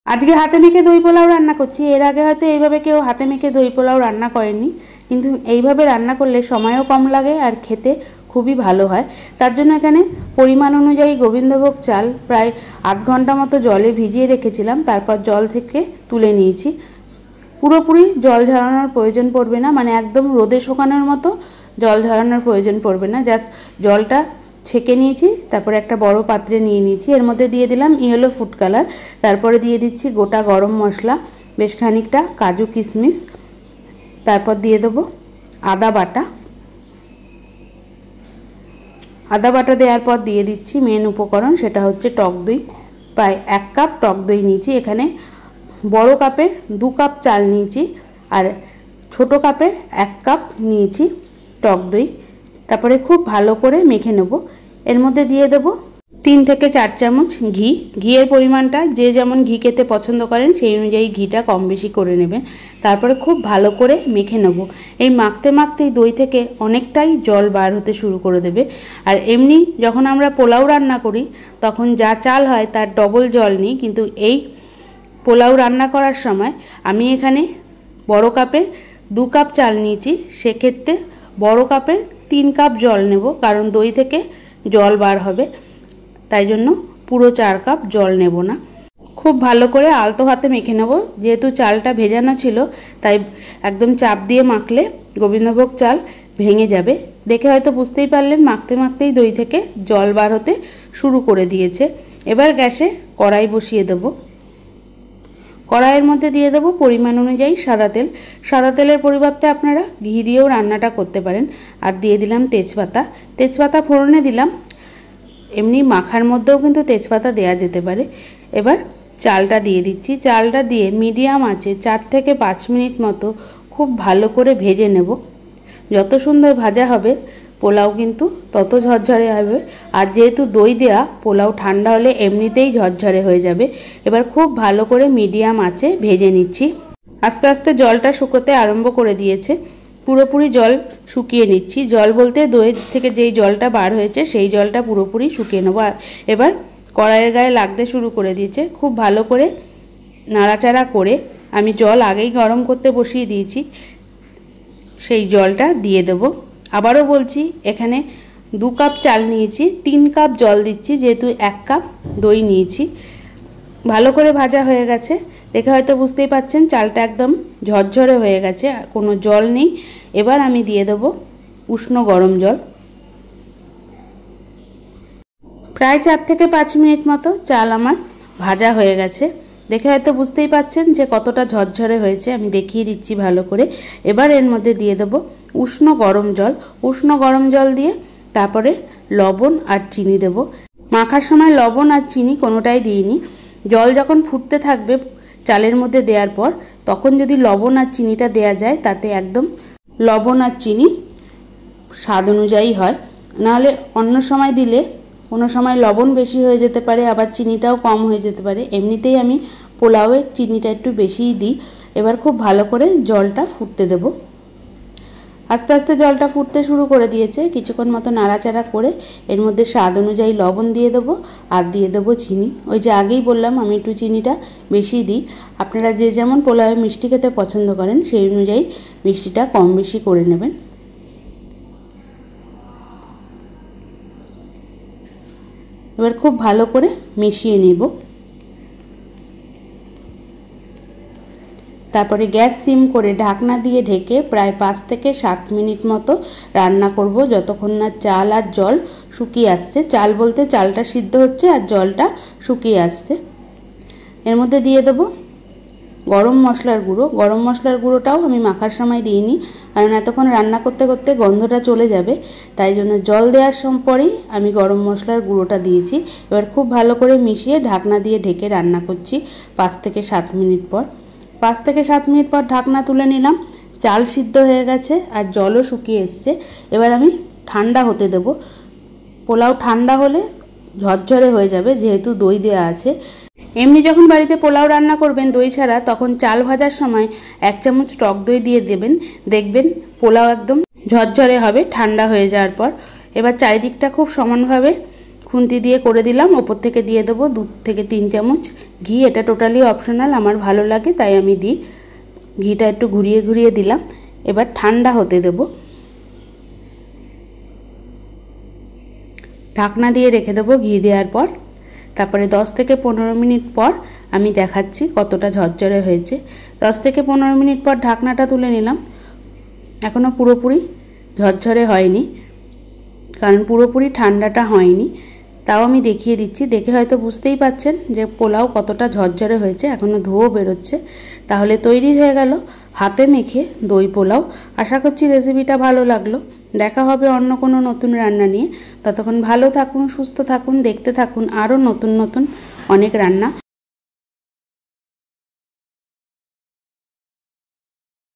আজকে হাতে মেখে দই পোলাও রান্না করছি। এর আগে হয়তো এইভাবে কেউ হাতে মেখে দই পোলাও রান্না করেনি, কিন্তু এইভাবে রান্না করলে সময়ও কম লাগে আর খেতে খুবই ভালো হয়। তার জন্য এখানে পরিমাণ অনুযায়ী গোবিন্দভোগ চাল প্রায় আধ ঘন্টা মতো জলে ভিজিয়ে রেখেছিলাম, তারপর জল থেকে তুলে নিয়েছি। পুরোপুরি জল ঝরানোর প্রয়োজন পড়বে না, মানে একদম রোদে শুকানোর মতো জল ঝরানোর প্রয়োজন পড়বে না। জাস্ট জলটা ছেঁকে নিয়েছি, তারপরে একটা বড় পাত্রে নিয়ে নিয়েছি। এর মধ্যে দিয়ে দিলাম ইয়েলো ফুড কালার, তারপরে দিয়ে দিচ্ছি গোটা গরম মশলা বেশ খানিকটা, কাজু কিশমিশ, তারপর দিয়ে দেবো আদা বাটা। আদা বাটা দেওয়ার পর দিয়ে দিচ্ছি মেন উপকরণ, সেটা হচ্ছে টক দই। প্রায় 1 কাপ টক দই নিয়েছি। এখানে বড় কাপের 2 কাপ চাল নিয়েছি আর ছোট কাপের 1 কাপ নিয়েছি টক দই। তারপরে খুব ভালো করে মেখে নেব। এর মধ্যে দিয়ে দেব 3 থেকে 4 চামচ ঘি। ঘিয়ের পরিমাণটা যে যেমন ঘি খেতে পছন্দ করেন সেই অনুযায়ী ঘিটা কম বেশি করে নেবেন। তারপরে খুব ভালো করে মেখে নেব। এই মাখতে মাখতেই দই থেকে অনেকটাই জল বার হতে শুরু করে দেবে। আর এমনি যখন আমরা পোলাও রান্না করি তখন যা চাল হয় তার ডবল জল নিই, কিন্তু এই পোলাও রান্না করার সময় আমি এখানে বড় কাপের 2 কাপ চাল নিয়েছি, সেক্ষেত্রে বড় কাপের 3 কাপ জল নেব, কারণ দই থেকে জল বার হবে, তাই জন্য পুরো 4 কাপ জল নেব না। খুব ভালো করে আলতো হাতে মেখে নেব। যেহেতু চালটা ভেজানো ছিল তাই একদম চাপ দিয়ে মাখলে গোবিন্দভোগ চাল ভেঙে যাবে। দেখে হয়তো বুঝতেই পারলেন মাখতে মাখতেই দই থেকে জল বার হতে শুরু করে দিয়েছে। এবার গ্যাসে কড়াই বসিয়ে দেব। কড়াইয়ের মধ্যে দিয়ে দেবো পরিমাণ অনুযায়ী সাদা তেল। সাদা তেলের পরিবর্তে আপনারা ঘি দিয়েও রান্নাটা করতে পারেন। আর দিয়ে দিলাম তেজপাতা। তেজপাতা ফোড়নে দিলাম। এমনি মাখার মধ্যেও কিন্তু তেজপাতা দেওয়া যেতে পারে। এবার চালটা দিয়ে দিচ্ছি। চালটা দিয়ে মিডিয়াম আঁচে 4 থেকে 5 মিনিট মতো খুব ভালো করে ভেজে নেব। যত সুন্দর ভাজা হবে পোলাও কিন্তু তত ঝরঝরে হবে। আর যেহেতু দই দেওয়া, পোলাও ঠান্ডা হলে এমনিতেই ঝরঝরে হয়ে যাবে। এবার খুব ভালো করে মিডিয়াম আঁচে ভেজে নিচ্ছি। আস্তে আস্তে জলটা শুকোতে আরম্ভ করে দিয়েছে। পুরোপুরি জল শুকিয়ে নিচ্ছি। জল বলতে দই থেকে যেই জলটা বার হয়েছে সেই জলটা পুরোপুরি শুকিয়ে নেব। এবার কড়াইয়ের গায়ে লাগতে শুরু করে দিয়েছে। খুব ভালো করে নাড়াচাড়া করে আমি জল আগেই গরম করতে বসিয়ে দিয়েছি, সেই জলটা দিয়ে দেব। আবারও বলছি, এখানে 2 কাপ চাল নিয়েছি, 3 কাপ জল দিচ্ছি, যেহেতু 1 কাপ দই নিয়েছি। ভালো করে ভাজা হয়ে গেছে, দেখে হয়তো বুঝতেই পাচ্ছেন চালটা একদম ঝরঝরে হয়ে গেছে, কোনো জল নেই। এবার আমি দিয়ে দেব উষ্ণ গরম জল। প্রায় 4 থেকে 5 মিনিট মতো চাল আমার ভাজা হয়ে গেছে। দেখে হয়তো বুঝতেই পাচ্ছেন যে কতটা ঝরঝরে হয়েছে। আমি দেখিয়ে দিচ্ছি ভালো করে। এবার এর মধ্যে দিয়ে দেব উষ্ণ গরম জল। উষ্ণ গরম জল দিয়ে তারপরে লবণ আর চিনি দেব। মাখার সময় লবণ আর চিনি কোনোটাই দিইনি। জল যখন ফুটতে থাকবে চালের মধ্যে দেওয়ার পর, তখন যদি লবণ আর চিনিটা দেওয়া যায় তাতে একদম লবণ আর চিনি স্বাদ অনুযায়ী হয়। নাহলে অন্য সময় দিলে কোনো সময় লবণ বেশি হয়ে যেতে পারে, আবার চিনিটাও কম হয়ে যেতে পারে। এমনিতেই আমি পোলাওয়ে চিনিটা একটু বেশিই দিই। এবার খুব ভালো করে জলটা ফুটতে দেব। আস্তে আস্তে জলটা ফুটতে শুরু করে দিয়েছে। কিছুক্ষণ মতো নাড়াচাড়া করে এর মধ্যে স্বাদ অনুযায়ী লবণ দিয়ে দেবো আর দিয়ে দেবো চিনি। ওই যে আগেই বললাম আমি একটু চিনিটা বেশি দিই। আপনারা যে যেমন পোলাওয়ে মিষ্টি খেতে পছন্দ করেন সেই অনুযায়ী মিষ্টিটা কম বেশি করে নেবেন। এবার খুব ভালো করে মিশিয়ে নেব। তারপরে গ্যাস সিম করে ঢাকনা দিয়ে ঢেকে প্রায় 5 থেকে 7 মিনিট মতো রান্না করব, যতক্ষণ না চাল আর জল শুকিয়ে আসছে। চাল বলতে চালটা সিদ্ধ হচ্ছে আর জলটা শুকিয়ে আসছে। এর মধ্যে দিয়ে দেব গরম মশলার গুঁড়ো। গরম মশলার গুঁড়োটাও আমি মাখার সময় দিইনি, কারণ এতক্ষণ রান্না করতে করতে গন্ধটা চলে যাবে, তাই জন্য জল দেওয়ার পরেই আমি গরম মশলার গুঁড়োটা দিয়েছি। এবার খুব ভালো করে মিশিয়ে ঢাকনা দিয়ে ঢেকে রান্না করছি 5 থেকে 7 মিনিট পর। 5 থেকে 7 মিনিট পর ঢাকনা তুলে নিলাম। চাল সিদ্ধ হয়ে গেছে আর জলও শুকিয়ে এসছে। এবার আমি ঠান্ডা হতে দেব। পোলাও ঠান্ডা হলে ঝরঝরে হয়ে যাবে, যেহেতু দই দেওয়া আছে। এমনি যখন বাড়িতে পোলাও রান্না করবেন দই ছাড়া, তখন চাল ভাজার সময় 1 চামচ টক দই দিয়ে দেবেন। দেখবেন পোলাও একদম ঝরঝরে হবে ঠান্ডা হয়ে যাওয়ার পর। এবার চারিদিকটা খুব সমানভাবে খুন্তি দিয়ে করে দিলাম। ওপর থেকে দিয়ে দেবো 2 থেকে 3 চামচ ঘি। এটা টোটালি অপশনাল, আমার ভালো লাগে তাই আমি দিই। ঘিটা একটু ঘুরিয়ে ঘুরিয়ে দিলাম। এবার ঠান্ডা হতে দেব। ঢাকনা দিয়ে রেখে দেবো ঘি দেওয়ার পর। তারপরে 10 থেকে 15 মিনিট পর আমি দেখাচ্ছি কতটা ঝরঝরে হয়েছে। 10 থেকে 15 মিনিট পর ঢাকনাটা তুলে নিলাম। এখনও পুরোপুরি ঝরঝরে হয়নি, কারণ পুরোপুরি ঠান্ডাটা হয়নি। তাও আমি দেখিয়ে দিচ্ছি, দেখে হয়তো বুঝতেই পাচ্ছেন যে পোলাও কতটা ঝরঝরে হয়েছে, এখনও ধোঁয়া বেরোচ্ছে। তাহলে তৈরি হয়ে গেল হাতে মেখে দই পোলাও। আশা করছি রেসিপিটা ভালো লাগলো। দেখা হবে অন্য কোনো নতুন রান্না নিয়ে। ততক্ষণ ভালো থাকুন, সুস্থ থাকুন, দেখতে থাকুন আরও নতুন নতুন অনেক রান্না।